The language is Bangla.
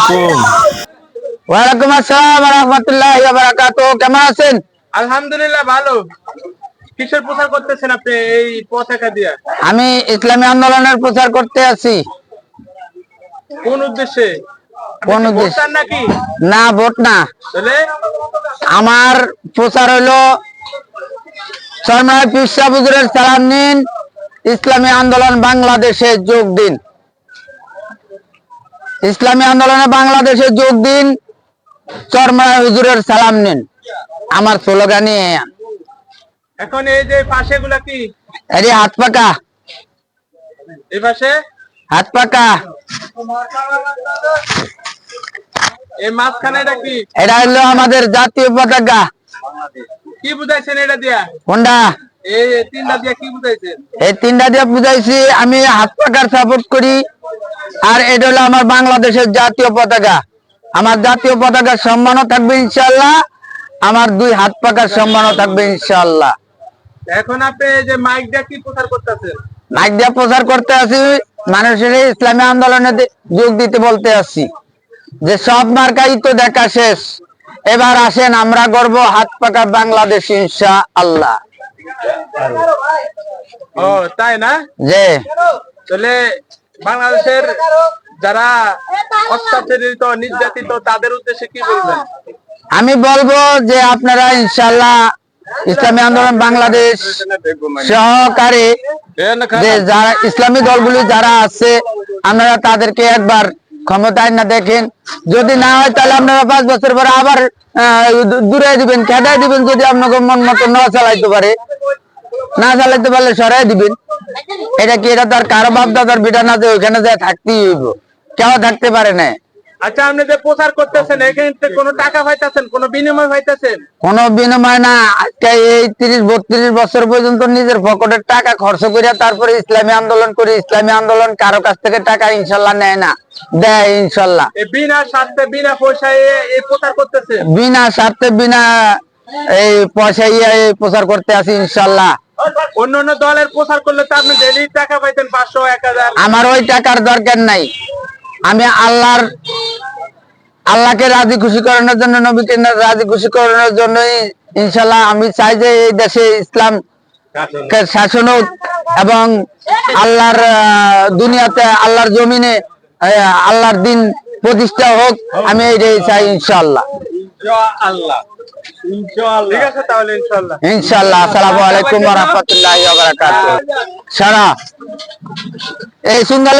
আলাইকুম। ওয়ালাইকুম আসসালাম ওয়া রাহমাতুল্লাহি ওয়া বারাকাতুহু। কেমন আছেন? আলহামদুলিল্লাহ ভালো। কিসের প্রচার করতেছেন আপনি এই পতাকা দিয়া? আমি ইসলামী আন্দোলনের প্রচার করতে আছি। কোন উদ্দেশ্যে? কোন আপনি কি ভোট উদ্দেশ্য? চান নাকি? না, ভোট না। তাহলে আমার প্রচার হলো চরমনাই পীর সাহেব হুজুরের সালাম নিন, ইসলামী আন্দোলন বাংলাদেশে যোগ দিন। ইসলামী আন্দোলনে বাংলাদেশে যোগ দিন, চরমনাই হুজুরের সালাম নিন, আমার স্লোগানই। এখন এই যে পাশে গুলা কি? এটি হাত পাকা। এই পাশে হাত পাকা। এই মাঝখানে এটা কি? এটা হলো আমাদের জাতীয় পতাকা। কি বুঝাইছেন এটা দিয়া? কোনটা? এই তিনটা দিয়া কি বুঝাইছেন? এই তিনটা দিয়ে বুঝাইছি আমি হাত পাকার সাপোর্ট করি। আর এটা হলো আমার বাংলাদেশের জাতীয় পতাকা। আমার জাতীয় পতাকার সম্মানও থাকবে ইনশাআল্লাহ, আমার দুই হাত পাকার সম্মানও থাকবে ইনশাআল্লাহ। এখন আপনি এই যে মাইক দিয়া কি প্রচার করতেছেন? মাইক দিয়ে প্রচার করতে আছি, মানুষের এই ইসলামী আন্দোলনে যোগ দিতে বলতে আছি যে সব মার্কাই তো দেখা শেষ, এবার আসেন আমরা গর্ব হাত পাকা বাংলাদেশ ইনশাআল্লাহ। ও তাই না? যে তাহলে বাংলাদেশের যারা অত্যাচারিত নির্যাতিত তাদের উদ্দেশ্যে কি বলবেন? আমি বলবো যে আপনারা ইনশাআল্লাহ ইসলামী আন্দোলন বাংলাদেশ সহকারে যে যারা ইসলামী দলগুলি যারা আছে আপনারা তাদেরকে একবার ক্ষমতায় না দেখেন, যদি না হয় তাহলে আপনারা 5 বছর পরে আবার দূরে দিবেন, খেদাই দিবেন। যদি আপনাকে মন মতো না চালাইতে পারে, না চালাইতে পারলে সরাই দিবেন। এটা কি? এটা তো আর কারো বাপ দাদার বিটা না যে ওইখানে যায় থাকতেই হইব, কেউ থাকতে পারে না। আচ্ছা, আপনি যে প্রচার করতেছেন এখানে কোনো টাকা পাইতেছেন, কোনো বিনিময় পাইতেছেন? কোনো বিনিময় না। আজকে এই 30-32 বছর পর্যন্ত নিজের পকেটের টাকা খরচ করে তারপরে ইসলামী আন্দোলন করি। ইসলামী আন্দোলন কারো কাছ থেকে টাকা ইনশাল্লাহ নেয় না, দেয় ইনশাল্লাহ। বিনা স্বার্থে বিনা পয়সায় এই প্রচার করতেছে? বিনা স্বার্থে বিনা এই পয়সা এই প্রচার করতে আছি ইনশাল্লাহ। অন্য দলের প্রচার করলে তো আপনি ডেইলি টাকা পাইতেন 500-1000। আমার ওই টাকার দরকার নাই। আমি আল্লাহকে রাজি খুশি করানোর জন্য, নবীকে রাজি খুশি করানোর জন্যই ইনশাল্লাহ আমি চাই যে এই দেশে ইসলাম শাসন হোক এবং আল্লাহর দুনিয়াতে, আল্লাহর জমিনে আল্লাহর দিন প্রতিষ্ঠা হোক। আমি এইটাই চাই ইনশাল্লাহ। ঠিক আছে তাহলে ইনশাআল্লাহ। ইনশাল্লাহ। আসসালামু আলাইকুম ওয়া রাহমাতুল্লাহি ওয়া বারাকাতুহু। সারা এই সুন্দর